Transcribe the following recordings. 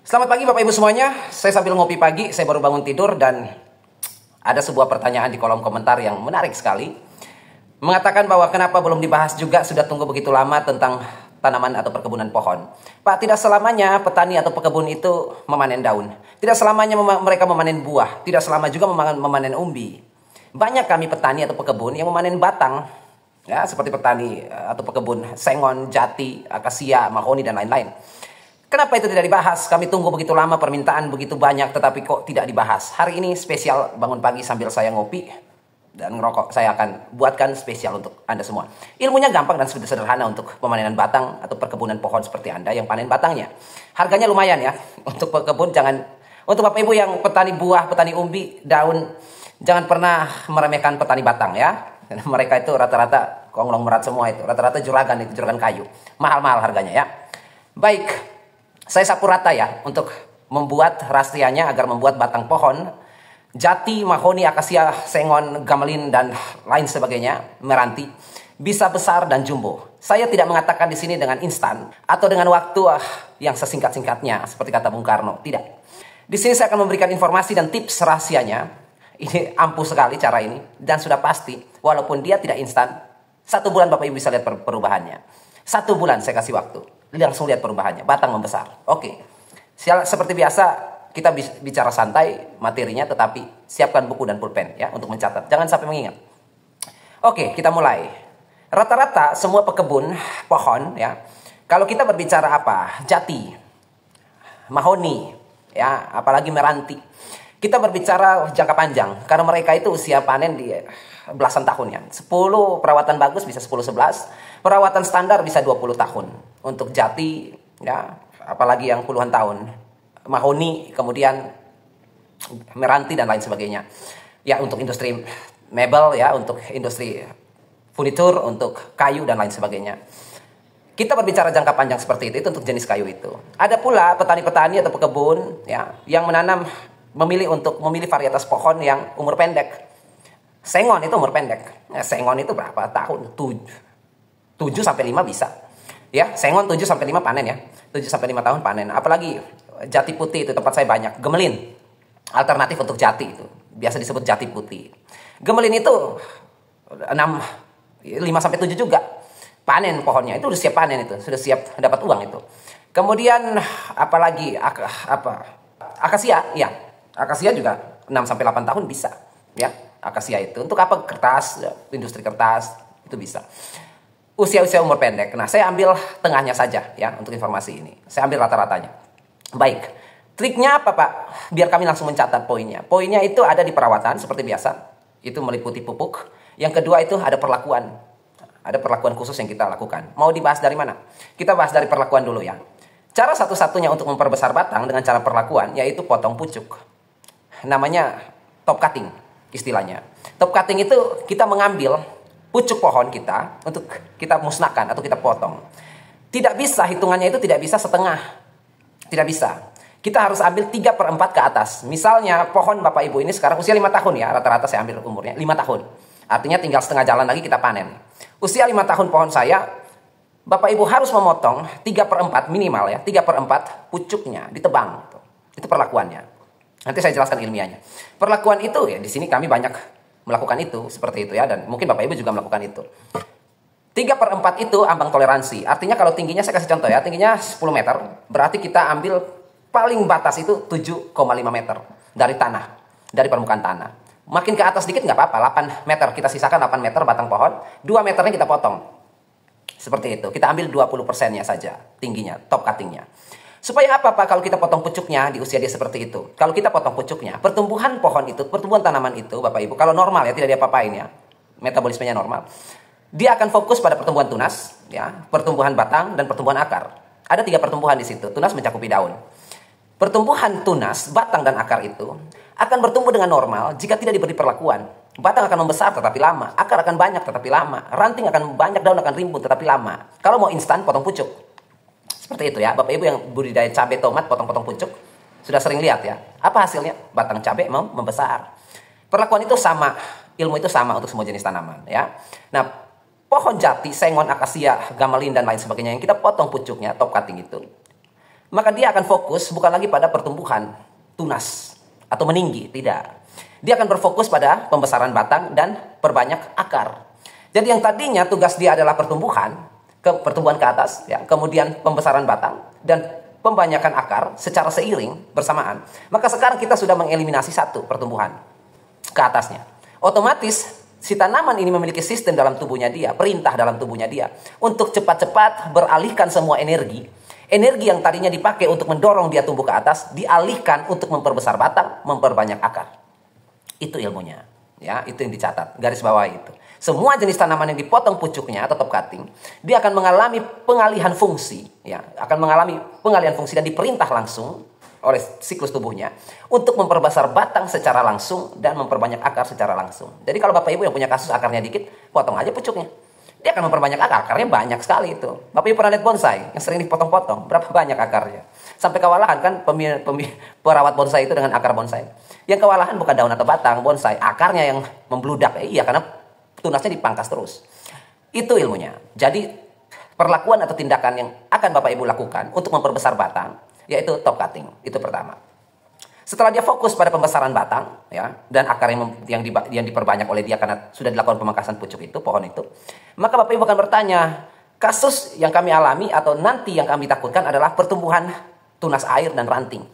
Selamat pagi Bapak Ibu semuanya. Saya sambil ngopi pagi, saya baru bangun tidur dan ada sebuah pertanyaan di kolom komentar yang menarik sekali. Mengatakan bahwa kenapa belum dibahas juga, sudah tunggu begitu lama tentang tanaman atau perkebunan pohon. Pak, tidak selamanya petani atau pekebun itu memanen daun. Tidak selamanya mereka memanen buah. Tidak selama juga memanen umbi. Banyak kami petani atau pekebun yang memanen batang. Ya, seperti petani atau pekebun sengon, jati, akasia, mahoni, dan lain-lain. Kenapa itu tidak dibahas? Kami tunggu begitu lama, permintaan begitu banyak, tetapi kok tidak dibahas. Hari ini spesial bangun pagi sambil saya ngopi dan ngerokok. Saya akan buatkan spesial untuk Anda semua. Ilmunya gampang dan sederhana untuk pemanenan batang atau perkebunan pohon seperti Anda yang panen batangnya. Harganya lumayan ya. Untuk pekebun untuk Bapak Ibu yang petani buah, petani umbi, daun, jangan pernah meremehkan petani batang ya. Karena mereka itu rata-rata konglomerat semua itu. Rata-rata juragan kayu. Mahal-mahal harganya ya. Baik. Saya sapu rata ya untuk membuat rahasianya agar membuat batang pohon jati, mahoni, akasia, sengon, gamelin dan lain sebagainya, meranti bisa besar dan jumbo. Saya tidak mengatakan di sini dengan instan atau dengan waktu yang sesingkat-singkatnya seperti kata Bung Karno, tidak. Di sini saya akan memberikan informasi dan tips rahasianya. Ini ampuh sekali cara ini dan sudah pasti walaupun dia tidak instan, 1 bulan Bapak Ibu bisa lihat perubahannya. 1 bulan saya kasih waktu. Langsung lihat perubahannya, batang membesar. Oke, seperti biasa kita bicara santai materinya, tetapi siapkan buku dan pulpen ya untuk mencatat. Jangan sampai mengingat. Oke, kita mulai. Rata-rata semua pekebun pohon ya. Kalau kita berbicara apa? Jati, mahoni, ya, apalagi meranti. Kita berbicara jangka panjang karena mereka itu usia panen di belasan tahun ya. 10 perawatan bagus bisa 10-11, perawatan standar bisa 20 tahun. Untuk jati ya, apalagi yang puluhan tahun. Mahoni, kemudian meranti dan lain sebagainya. Ya, untuk industri mebel ya, untuk industri furnitur, untuk kayu dan lain sebagainya. Kita berbicara jangka panjang seperti itu untuk jenis kayu itu. Ada pula petani-petani atau pekebun ya yang memilih varietas pohon yang umur pendek. Sengon itu umur pendek. Ya, sengon itu berapa tahun? 7 sampai 5 bisa. Ya, sengon 7 sampai 5 panen ya. 7 sampai 5 tahun panen. Apalagi jati putih itu tempat saya banyak. Gemelin. Alternatif untuk jati itu. Biasa disebut jati putih. Gemelin itu 5 sampai 7 juga. Panen pohonnya itu sudah siap panen itu, sudah siap dapat uang itu. Kemudian apalagi akasia, ya. Akasia juga 6 sampai 8 tahun bisa, ya. Akasia itu untuk apa? Kertas, industri kertas itu bisa. Usia umur pendek. Nah, saya ambil tengahnya saja ya untuk informasi ini. Saya ambil rata-ratanya. Baik. Triknya apa, Pak? Biar kami langsung mencatat poinnya. Poinnya itu ada di perawatan seperti biasa. Itu meliputi pupuk. Yang kedua itu ada perlakuan. Ada perlakuan khusus yang kita lakukan. Mau dibahas dari mana? Kita bahas dari perlakuan dulu ya. Cara satu-satunya untuk memperbesar batang dengan cara perlakuan yaitu potong pucuk. Namanya top cutting istilahnya. Top cutting itu kita mengambil pucuk pohon kita untuk kita musnahkan atau kita potong. Tidak bisa, hitungannya itu tidak bisa setengah. Tidak bisa. Kita harus ambil 3/4 ke atas. Misalnya pohon Bapak Ibu ini sekarang usia 5 tahun ya. Rata-rata saya ambil umurnya 5 tahun. Artinya tinggal setengah jalan lagi kita panen. Usia 5 tahun pohon saya, Bapak Ibu harus memotong 3/4 minimal ya. 3/4 pucuknya ditebang. Itu perlakuannya. Nanti saya jelaskan ilmiahnya. Perlakuan itu ya di sini kami banyak melakukan itu seperti itu ya, dan mungkin Bapak Ibu juga melakukan itu. 3/4 itu ambang toleransi. Artinya kalau tingginya saya kasih contoh ya, tingginya 10 meter, berarti kita ambil paling batas itu 7,5 meter dari tanah, dari permukaan tanah. Makin ke atas dikit nggak apa-apa, 8 meter kita sisakan 8 meter batang pohon, 2 meternya kita potong. Seperti itu. Kita ambil 20%-nya saja tingginya, top cutting-nya. Supaya apa, Pak, kalau kita potong pucuknya di usia dia seperti itu? Kalau kita potong pucuknya, pertumbuhan pohon itu, pertumbuhan tanaman itu, Bapak Ibu, kalau normal ya, tidak diapa-apain ya, metabolismenya normal, dia akan fokus pada pertumbuhan tunas, ya, pertumbuhan batang, dan pertumbuhan akar. Ada 3 pertumbuhan di situ, tunas mencakupi daun. Pertumbuhan tunas, batang, dan akar itu akan bertumbuh dengan normal jika tidak diberi perlakuan. Batang akan membesar tetapi lama, akar akan banyak tetapi lama, ranting akan banyak, daun akan rimbun tetapi lama. Kalau mau instan, potong pucuk. Seperti itu ya, Bapak Ibu yang budidaya cabai tomat potong-potong pucuk sudah sering lihat ya. Apa hasilnya? Batang cabai membesar. Perlakuan itu sama, ilmu itu sama untuk semua jenis tanaman ya. Nah, pohon jati, sengon, akasia, gamelin dan lain sebagainya yang kita potong pucuknya, top cutting itu maka dia akan fokus bukan lagi pada pertumbuhan tunas atau meninggi, tidak. Dia akan berfokus pada pembesaran batang dan perbanyak akar. Jadi yang tadinya tugas dia adalah pertumbuhan ke atas, ya, kemudian pembesaran batang dan pembanyakan akar secara seiring bersamaan. Maka sekarang kita sudah mengeliminasi satu pertumbuhan ke atasnya. Otomatis si tanaman ini memiliki sistem dalam tubuhnya dia, perintah dalam tubuhnya dia untuk cepat-cepat beralihkan semua energi yang tadinya dipakai untuk mendorong dia tumbuh ke atas, dialihkan untuk memperbesar batang, memperbanyak akar. Itu ilmunya, ya, itu yang dicatat, garis bawah itu. Semua jenis tanaman yang dipotong pucuknya atau top cutting, dia akan mengalami pengalihan fungsi, ya, dan diperintah langsung oleh siklus tubuhnya untuk memperbesar batang secara langsung dan memperbanyak akar secara langsung. Jadi kalau Bapak Ibu yang punya kasus akarnya dikit, potong aja pucuknya. Dia akan memperbanyak akar, akarnya banyak sekali itu. Bapak Ibu pernah lihat bonsai yang sering dipotong-potong, berapa banyak akarnya. Sampai kewalahan kan perawat bonsai itu dengan akar bonsai. Yang kewalahan bukan daun atau batang bonsai, akarnya yang membludak. Iya, karena tunasnya dipangkas terus. Itu ilmunya. Jadi perlakuan atau tindakan yang akan Bapak Ibu lakukan untuk memperbesar batang, yaitu top cutting. Itu pertama. Setelah dia fokus pada pembesaran batang, ya, dan akar yang diperbanyak oleh dia karena sudah dilakukan pemangkasan pucuk itu, pohon itu, maka Bapak Ibu akan bertanya, kasus yang kami alami atau nanti yang kami takutkan adalah pertumbuhan tunas air dan ranting.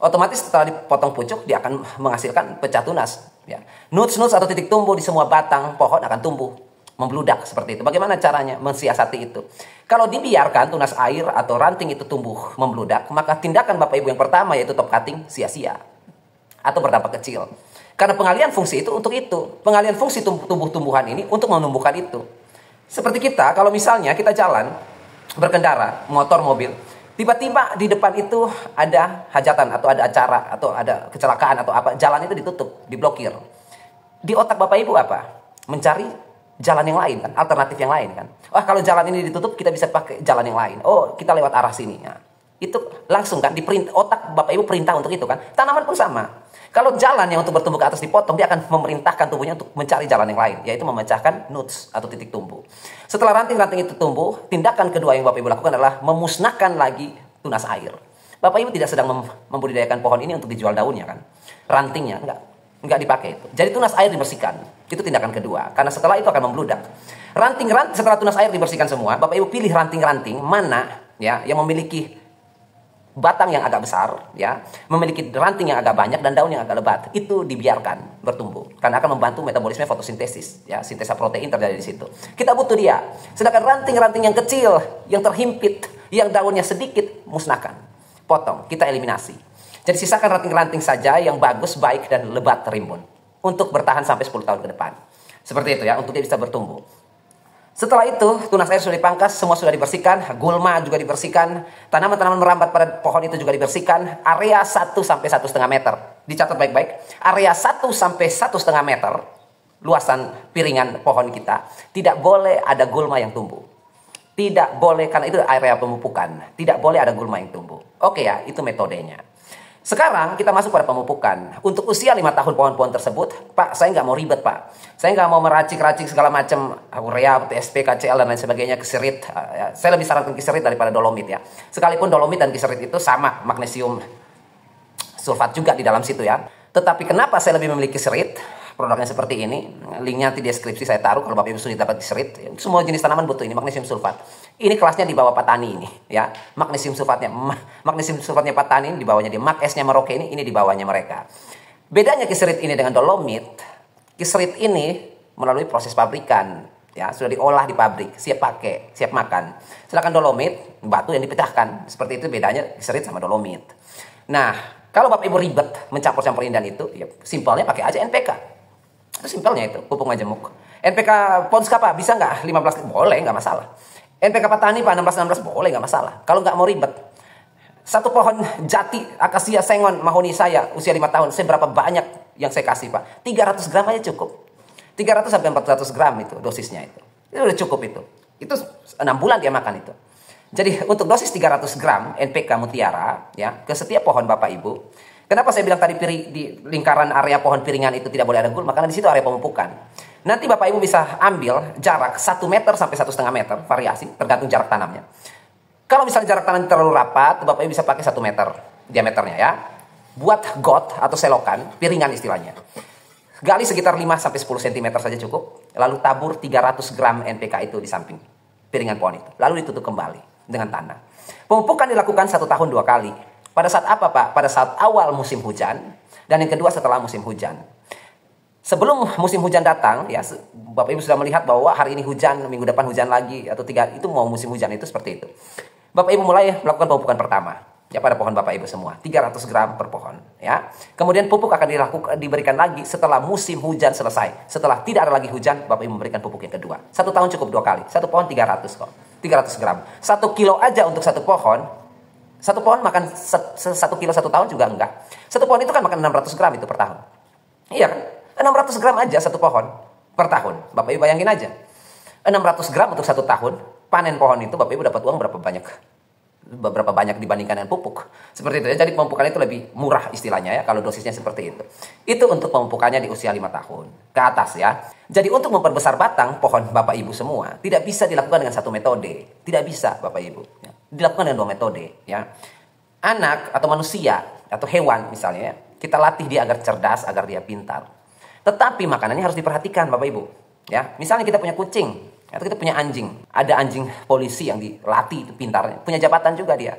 Otomatis setelah dipotong pucuk, dia akan menghasilkan pecah tunas. Ya. Nuts atau titik tumbuh di semua batang pohon akan tumbuh, membludak seperti itu. Bagaimana caranya mensiasati itu? Kalau dibiarkan tunas air atau ranting itu tumbuh membludak, maka tindakan Bapak Ibu yang pertama yaitu top cutting sia-sia atau berdampak kecil. Karena pengalihan fungsi itu untuk itu. Pengalihan fungsi tumbuh-tumbuhan ini untuk menumbuhkan itu. Seperti kita, kalau misalnya kita jalan, berkendara, motor, mobil, tiba-tiba di depan itu ada hajatan atau ada acara atau ada kecelakaan atau apa, jalan itu ditutup, diblokir. Di otak Bapak Ibu apa? Mencari jalan yang lain kan, alternatif yang lain kan. Wah, kalau jalan ini ditutup, kita bisa pakai jalan yang lain. Oh, kita lewat arah sini. Nah, itu langsung kan diperintah, otak Bapak Ibu perintah untuk itu kan. Tanaman pun sama. Kalau jalan yang untuk bertumbuh ke atas dipotong, dia akan memerintahkan tubuhnya untuk mencari jalan yang lain, yaitu memecahkan nuts atau titik tumbuh. Setelah ranting-ranting itu tumbuh, tindakan kedua yang Bapak Ibu lakukan adalah memusnahkan lagi tunas air. Bapak Ibu tidak sedang membudidayakan pohon ini untuk dijual daunnya kan. Rantingnya enggak dipakai itu. Jadi tunas air dibersihkan. Itu tindakan kedua. Karena setelah itu akan membludak. Setelah tunas air dibersihkan semua, Bapak Ibu pilih ranting-ranting mana ya yang memiliki batang yang agak besar, ya, memiliki ranting yang agak banyak dan daun yang agak lebat. Itu dibiarkan bertumbuh karena akan membantu metabolisme fotosintesis, ya, sintesa protein terjadi di situ. Kita butuh dia. Sedangkan ranting-ranting yang kecil, yang terhimpit, yang daunnya sedikit, musnahkan. Potong, kita eliminasi. Jadi sisakan ranting-ranting saja yang bagus, baik, dan lebat terimbun. Untuk bertahan sampai 10 tahun ke depan. Seperti itu ya, untuk dia bisa bertumbuh. Setelah itu, tunas air sudah dipangkas, semua sudah dibersihkan. Gulma juga dibersihkan. Tanaman-tanaman merambat pada pohon itu juga dibersihkan. Area 1 sampai 1,5 meter. Dicatat baik-baik. Area 1 sampai 1,5 meter. Luasan piringan pohon kita. Tidak boleh ada gulma yang tumbuh. Tidak boleh, karena itu area pemupukan. Tidak boleh ada gulma yang tumbuh. Oke ya, itu metodenya. Sekarang kita masuk pada pemupukan. Untuk usia 5 tahun pohon-pohon tersebut, Pak, saya nggak mau ribet, Pak. Saya nggak mau meracik-racik segala macam urea, TSP, KCl, dan lain sebagainya, kiserit. Saya lebih sarankan kiserit daripada dolomit ya. Sekalipun dolomit dan kiserit itu sama, magnesium sulfat juga di dalam situ ya. Tetapi kenapa saya lebih memilih kiserit? Produknya seperti ini, linknya nanti di deskripsi saya taruh kalau Bapak Ibu sudah dapat kiserit. Semua jenis tanaman butuh ini, magnesium sulfat. Ini kelasnya di bawah Patani ini, ya. Magnesium sulfatnya Patani ini di bawahnya dia. Mag S-nya Merauke ini di bawahnya mereka. Bedanya kiserit ini dengan dolomit, kiserit ini melalui proses pabrikan, ya, sudah diolah di pabrik, siap pakai, siap makan. Sedangkan dolomit, batu yang dipecahkan. Seperti itu bedanya kiserit sama dolomit. Nah, kalau Bapak Ibu ribet mencampur-campur ini dan itu, ya simpelnya pakai aja NPK. Itu simpelnya itu, pupuk majemuk. NPK Pons Kappa bisa nggak 15? Boleh, nggak masalah. NPK Patani Pak 16 boleh, nggak masalah. Kalau nggak mau ribet. Satu pohon jati, akasia, sengon, mahoni saya usia 5 tahun, saya berapa banyak yang saya kasih Pak? 300 gram aja cukup. 300 sampai 400 gram itu dosisnya itu. Itu udah cukup itu. Itu 6 bulan dia makan itu. Jadi untuk dosis 300 gram NPK Mutiara ya ke setiap pohon Bapak Ibu. Kenapa saya bilang tadi di lingkaran area pohon piringan itu tidak boleh ada gulma? Karena di situ area pemupukan. Nanti Bapak Ibu bisa ambil jarak 1 meter sampai 1,5 meter variasi tergantung jarak tanamnya. Kalau misalnya jarak tanam terlalu rapat, Bapak Ibu bisa pakai 1 meter diameternya ya. Buat got atau selokan, piringan istilahnya. Gali sekitar 5-10 cm saja cukup. Lalu tabur 300 gram NPK itu di samping piringan pohon itu. Lalu ditutup kembali dengan tanah. Pemupukan dilakukan 1 tahun 2 kali. Pada saat apa Pak? Pada saat awal musim hujan. Dan yang kedua setelah musim hujan. Sebelum musim hujan datang, ya Bapak Ibu sudah melihat bahwa hari ini hujan, minggu depan hujan lagi, atau 3, itu mau musim hujan itu seperti itu. Bapak Ibu mulai melakukan pemupukan pertama, ya pada pohon Bapak Ibu semua, 300 gram per pohon, ya. Kemudian pupuk akan diberikan lagi setelah musim hujan selesai. Setelah tidak ada lagi hujan, Bapak Ibu memberikan pupuk yang kedua. 1 tahun cukup 2 kali, 1 pohon 300 kok, 300 gram. 1 kilo aja untuk 1 pohon. 1 pohon makan 1 kilo 1 tahun juga enggak. 1 pohon itu kan makan 600 gram itu per tahun. Iya kan? 600 gram aja 1 pohon per tahun. Bapak Ibu bayangin aja. 600 gram untuk 1 tahun. Panen pohon itu Bapak Ibu dapat uang berapa banyak dibandingkan dengan pupuk. Seperti itu ya. Jadi pemupukan itu lebih murah istilahnya ya. Kalau dosisnya seperti itu. Itu untuk pemupukannya di usia 5 tahun ke atas ya. Jadi untuk memperbesar batang pohon Bapak Ibu semua. Tidak bisa dilakukan dengan 1 metode. Tidak bisa Bapak Ibu. Ya. Dilakukan dengan 2 metode ya. Anak atau manusia atau hewan misalnya ya. Kita latih dia agar cerdas, agar dia pintar. Tetapi makanannya harus diperhatikan Bapak Ibu. Ya, misalnya kita punya kucing atau kita punya anjing. Ada anjing polisi yang dilatih itu pintarnya, punya jabatan juga dia.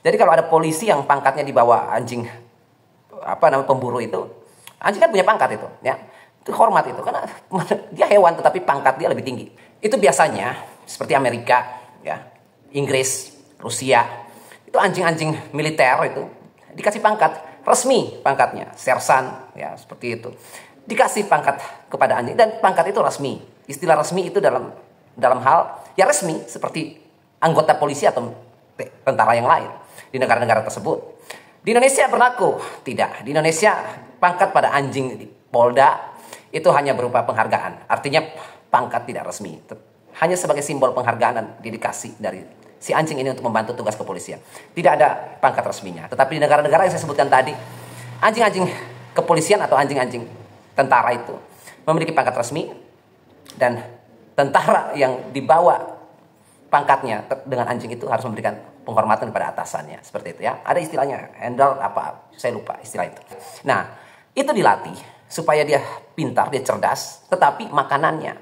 Jadi kalau ada polisi yang pangkatnya di bawah anjing pemburu itu, anjing kan punya pangkat itu, ya. Itu hormat itu karena dia hewan tetapi pangkat dia lebih tinggi. Itu biasanya seperti Amerika, ya, Inggris, Rusia. Itu anjing-anjing militer itu dikasih pangkat resmi pangkatnya, sersan, ya, seperti itu. Dikasih pangkat kepada anjing dan pangkat itu resmi. Istilah resmi itu dalam hal ya resmi seperti anggota polisi atau tentara yang lain di negara-negara tersebut. Di Indonesia berlaku tidak. Di Indonesia pangkat pada anjing di Polda itu hanya berupa penghargaan. Artinya pangkat tidak resmi. Hanya sebagai simbol penghargaan dan dedikasi dari si anjing ini untuk membantu tugas kepolisian. Tidak ada pangkat resminya. Tetapi di negara-negara yang saya sebutkan tadi, anjing-anjing kepolisian atau anjing-anjing tentara itu memiliki pangkat resmi dan tentara yang dibawa pangkatnya dengan anjing itu harus memberikan penghormatan kepada atasannya seperti itu ya. Ada istilahnya handle apa saya lupa istilah itu. Nah itu dilatih supaya dia pintar, dia cerdas, tetapi makanannya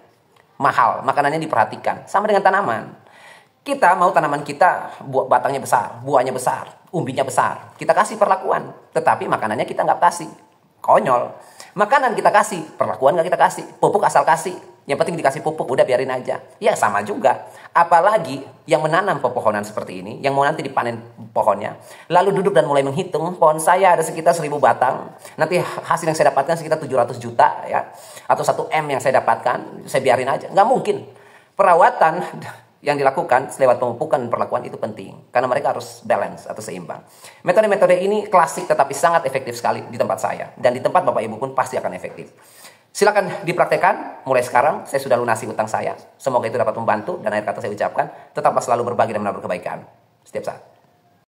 mahal, makanannya diperhatikan sama dengan tanaman. Kita mau tanaman kita batangnya besar, buahnya besar, umbinya besar, kita kasih perlakuan, tetapi makanannya kita nggak kasih. Konyol. Makanan kita kasih, perlakuan nggak kita kasih, pupuk asal kasih. Yang penting dikasih pupuk, udah biarin aja. Ya sama juga. Apalagi yang menanam pepohonan seperti ini, yang mau nanti dipanen pohonnya, lalu duduk dan mulai menghitung, pohon saya ada sekitar 1000 batang. Nanti hasil yang saya dapatkan sekitar 700 juta ya, atau 1 M yang saya dapatkan, saya biarin aja. Nggak mungkin. Perawatan yang dilakukan lewat pemupukan dan perlakuan itu penting. Karena mereka harus balance atau seimbang. Metode-metode ini klasik tetapi sangat efektif sekali di tempat saya. Dan di tempat Bapak Ibu pun pasti akan efektif. Silakan dipraktekkan mulai sekarang. Saya sudah lunasi utang saya. Semoga itu dapat membantu. Dan akhir kata saya ucapkan, tetaplah selalu berbagi dan menabur kebaikan setiap saat.